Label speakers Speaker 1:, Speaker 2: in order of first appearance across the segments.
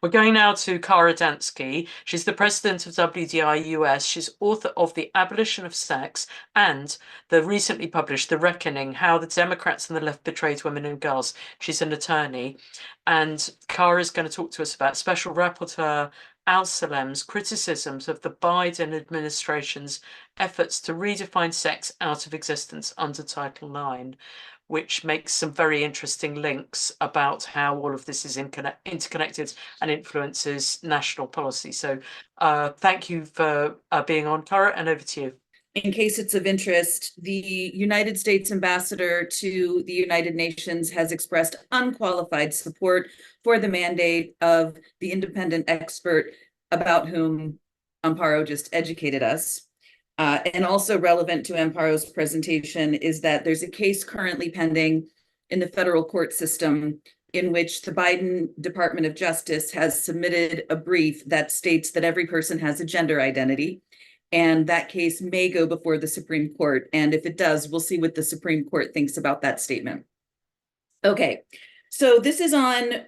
Speaker 1: We're going now to Hara Dansky. She's the president of WDI US. She's author of The Abolition of Sex and the recently published The Reckoning, How the Democrats and the Left Betrayed Women and Girls. She's an attorney. And Hara is going to talk to us about Special Rapporteur Alsalem's criticisms of the Biden administration's efforts to redefine sex out of existence under Title IX, which makes some very interesting links about how all of this is interconnected and influences national policy. So thank you for being on, Hara, and over to you.
Speaker 2: In case it's of interest, the United States ambassador to the United Nations has expressed unqualified support for the mandate of the independent expert about whom Amparo just educated us. And also relevant to Amparo's presentation is that there's a case currently pending in the federal court system in which the Biden Department of Justice has submitted a brief that states that every person has a gender identity. And that case may go before the Supreme Court. And if it does, we'll see what the Supreme Court thinks about that statement. Okay, so this is on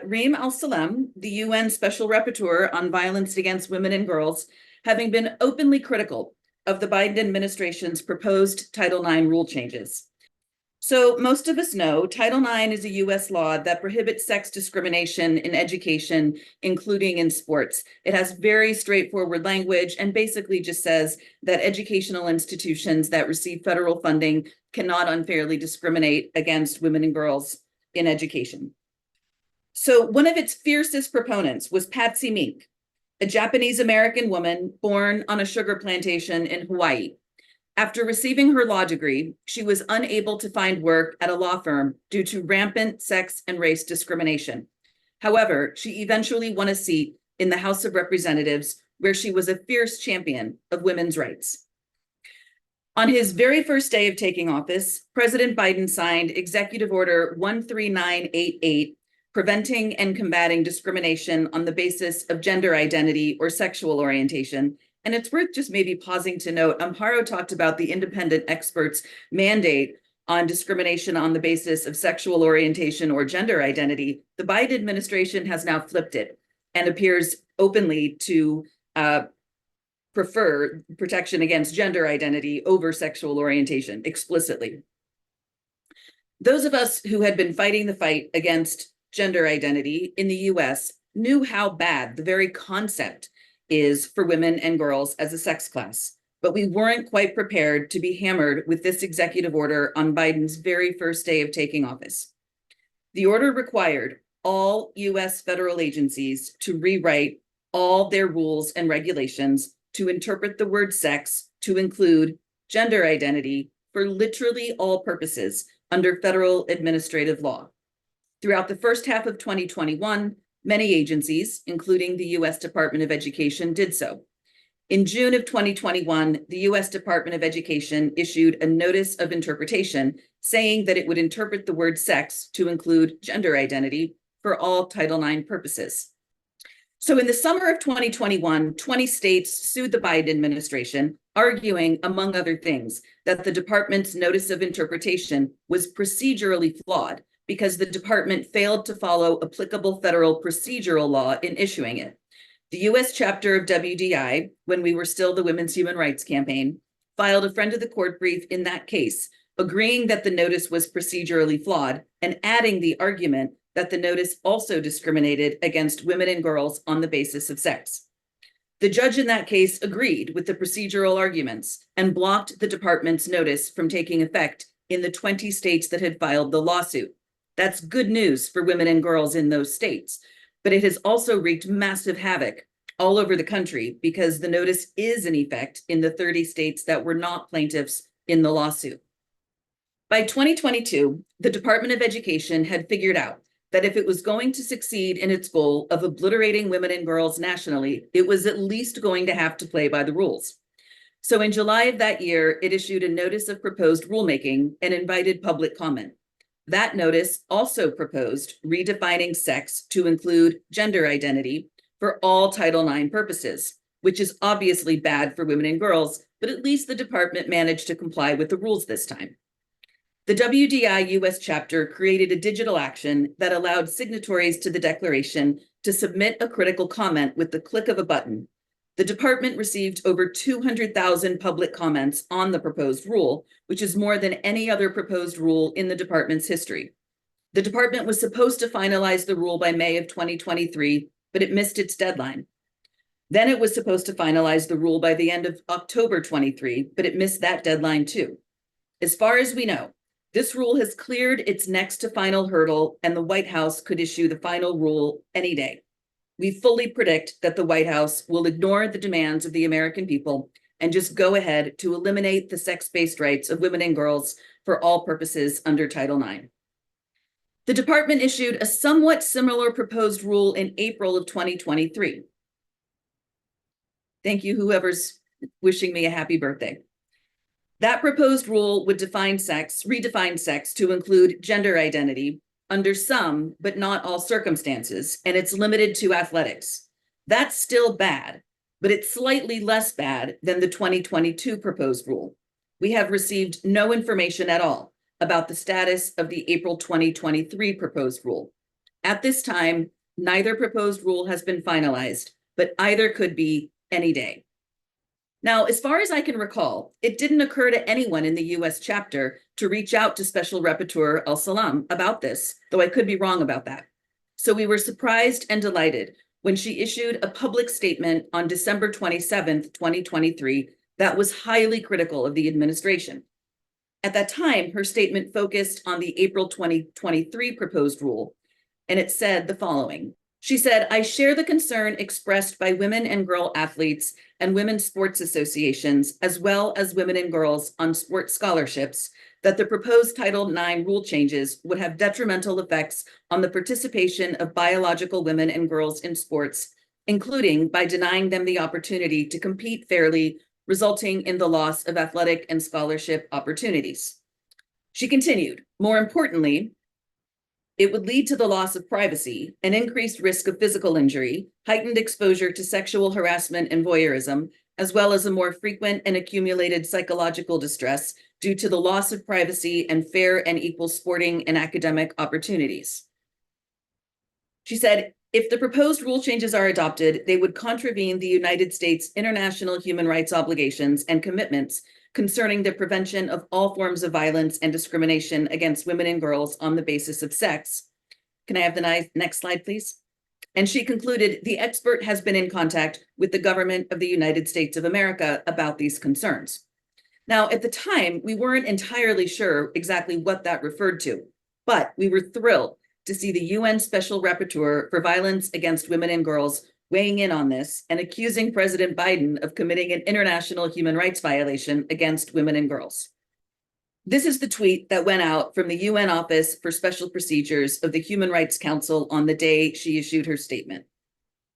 Speaker 2: Reem Alsalem, the UN Special Rapporteur on Violence Against Women and Girls, having been openly critical of the Biden administration's proposed Title IX rule changes. So most of us know Title IX is a US law that prohibits sex discrimination in education, including in sports. It has very straightforward language and basically just says that educational institutions that receive federal funding cannot unfairly discriminate against women and girls in education. So one of its fiercest proponents was Patsy Mink, a Japanese-American woman born on a sugar plantation in Hawaii. After receiving her law degree, she was unable to find work at a law firm due to rampant sex and race discrimination. However, she eventually won a seat in the House of Representatives, where she was a fierce champion of women's rights. On his very first day of taking office, President Biden signed Executive Order 13988, preventing and combating discrimination on the basis of gender identity or sexual orientation. And it's worth just maybe pausing to note, Amparo talked about the independent expert's mandate on discrimination on the basis of sexual orientation or gender identity. The Biden administration has now flipped it and appears openly to prefer protection against gender identity over sexual orientation explicitly. Those of us who had been fighting the fight against gender identity in the US knew how bad the very concept is for women and girls as a sex class, but we weren't quite prepared to be hammered with this executive order on Biden's very first day of taking office. The order required all US federal agencies to rewrite all their rules and regulations to interpret the word sex to include gender identity for literally all purposes under federal administrative law. Throughout the first half of 2021, many agencies, including the US Department of Education, did so. In June of 2021, the US Department of Education issued a notice of interpretation saying that it would interpret the word sex to include gender identity for all Title IX purposes. So in the summer of 2021, 20 states sued the Biden administration, arguing, among other things, that the department's notice of interpretation was procedurally flawed because the department failed to follow applicable federal procedural law in issuing it. The US chapter of WDI, when we were still the Women's Human Rights Campaign, filed a friend of the court brief in that case, agreeing that the notice was procedurally flawed and adding the argument that the notice also discriminated against women and girls on the basis of sex. The judge in that case agreed with the procedural arguments and blocked the department's notice from taking effect in the 20 states that had filed the lawsuit. That's good news for women and girls in those states, but it has also wreaked massive havoc all over the country because the notice is in effect in the 30 states that were not plaintiffs in the lawsuit. By 2022, the Department of Education had figured out that if it was going to succeed in its goal of obliterating women and girls nationally, it was at least going to have to play by the rules. So in July of that year, it issued a notice of proposed rulemaking and invited public comment. That notice also proposed redefining sex to include gender identity for all Title IX purposes, which is obviously bad for women and girls, but at least the department managed to comply with the rules this time. The WDI US chapter created a digital action that allowed signatories to the declaration to submit a critical comment with the click of a button. The department received over 200,000 public comments on the proposed rule, which is more than any other proposed rule in the department's history. The department was supposed to finalize the rule by May of 2023, but it missed its deadline. Then it was supposed to finalize the rule by the end of October 23, but it missed that deadline too. As far as we know, this rule has cleared its next to final hurdle, and the White House could issue the final rule any day. We fully predict that the White House will ignore the demands of the American people and just go ahead to eliminate the sex-based rights of women and girls for all purposes under Title IX. The department issued a somewhat similar proposed rule in April of 2023. Thank you, whoever's wishing me a happy birthday. That proposed rule would redefine sex to include gender identity under some, but not all circumstances, and it's limited to athletics. That's still bad, but it's slightly less bad than the 2022 proposed rule. We have received no information at all about the status of the April 2023 proposed rule. At this time, neither proposed rule has been finalized, but either could be any day. Now, as far as I can recall, it didn't occur to anyone in the US chapter to reach out to Special Rapporteur Alsalem about this, though I could be wrong about that. So we were surprised and delighted when she issued a public statement on December 27th, 2023, that was highly critical of the administration. At that time, her statement focused on the April 2023 proposed rule, and it said the following. She said, "I share the concern expressed by women and girl athletes and women's sports associations, as well as women and girls on sports scholarships, that the proposed Title IX rule changes would have detrimental effects on the participation of biological women and girls in sports, including by denying them the opportunity to compete fairly, resulting in the loss of athletic and scholarship opportunities." She continued, "More importantly, it would lead to the loss of privacy, an increased risk of physical injury, heightened exposure to sexual harassment and voyeurism, as well as a more frequent and accumulated psychological distress due to the loss of privacy and fair and equal sporting and academic opportunities." She said, "If the proposed rule changes are adopted, they would contravene the United States international human rights obligations and commitments concerning the prevention of all forms of violence and discrimination against women and girls on the basis of sex." Can I have the next slide, please? And she concluded, "The expert has been in contact with the government of the United States of America about these concerns." Now, at the time, we weren't entirely sure exactly what that referred to, but we were thrilled to see the UN Special Rapporteur for Violence Against Women and Girls weighing in on this and accusing President Biden of committing an international human rights violation against women and girls. This is the tweet that went out from the UN Office for Special Procedures of the Human Rights Council on the day she issued her statement,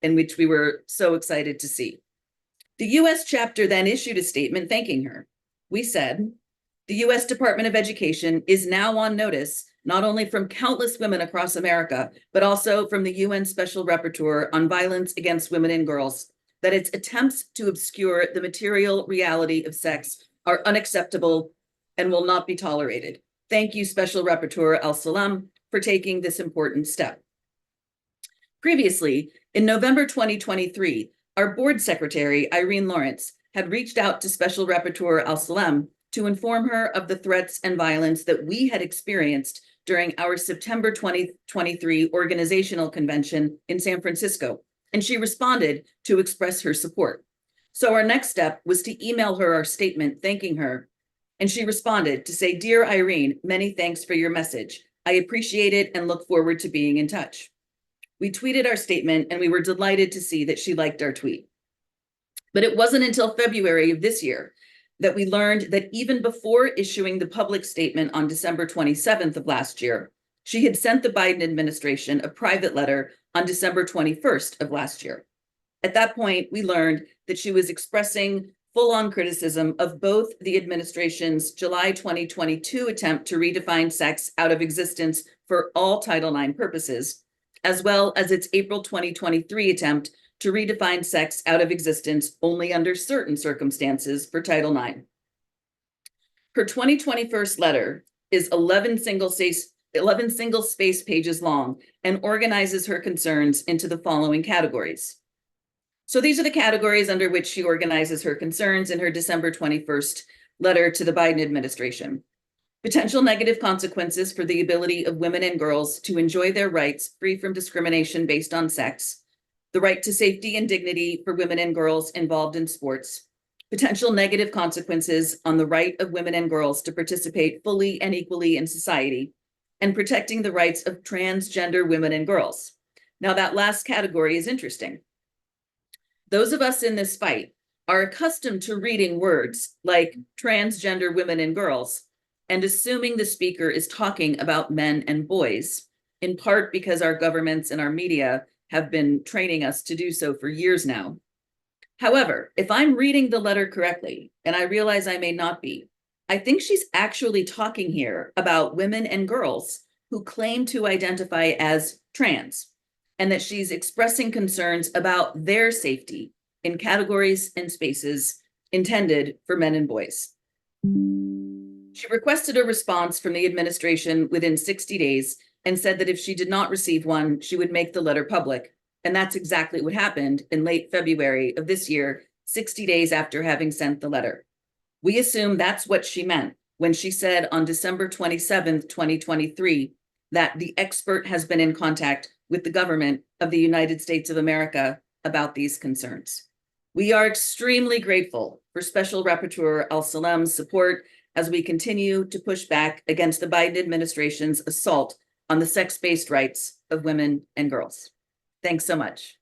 Speaker 2: in which we were so excited to see. The US chapter then issued a statement thanking her. We said, "The US Department of Education is now on notice not only from countless women across America, but also from the UN Special Rapporteur on Violence Against Women and Girls, that its attempts to obscure the material reality of sex are unacceptable and will not be tolerated. Thank you, Special Rapporteur Alsalem, for taking this important step." Previously, in November 2023, our board secretary, Irene Lawrence, had reached out to Special Rapporteur Alsalem to inform her of the threats and violence that we had experienced during our September 2023 organizational convention in San Francisco, and she responded to express her support. So our next step was to email her our statement thanking her, and she responded to say, "Dear Irene, many thanks for your message. I appreciate it and look forward to being in touch." We tweeted our statement, and we were delighted to see that she liked our tweet. But it wasn't until February of this year that we learned that even before issuing the public statement on December 27th of last year, she had sent the Biden administration a private letter on December 21st of last year. At that point, we learned that she was expressing full-on criticism of both the administration's July 2022 attempt to redefine sex out of existence for all Title IX purposes, as well as its April 2023 attempt to redefine sex out of existence only under certain circumstances for Title IX. Her 2021 letter is 11 single space pages long and organizes her concerns into the following categories. So these are the categories under which she organizes her concerns in her December 21st letter to the Biden administration. Potential negative consequences for the ability of women and girls to enjoy their rights free from discrimination based on sex, the right to safety and dignity for women and girls involved in sports, potential negative consequences on the right of women and girls to participate fully and equally in society, and protecting the rights of transgender women and girls. Now, that last category is interesting. Those of us in this fight are accustomed to reading words like transgender women and girls and assuming the speaker is talking about men and boys, in part because our governments and our media have been training us to do so for years now. However, if I'm reading the letter correctly, and I realize I may not be, I think she's actually talking here about women and girls who claim to identify as trans, and that she's expressing concerns about their safety in categories and spaces intended for men and boys. She requested a response from the administration within 60 days and said that if she did not receive one, she would make the letter public. And that's exactly what happened in late February of this year, 60 days after having sent the letter. We assume that's what she meant when she said on December 27th, 2023, that the expert has been in contact with the government of the United States of America about these concerns. We are extremely grateful for Special Rapporteur Alsalem's support as we continue to push back against the Biden administration's assault on the sex-based rights of women and girls. Thanks so much.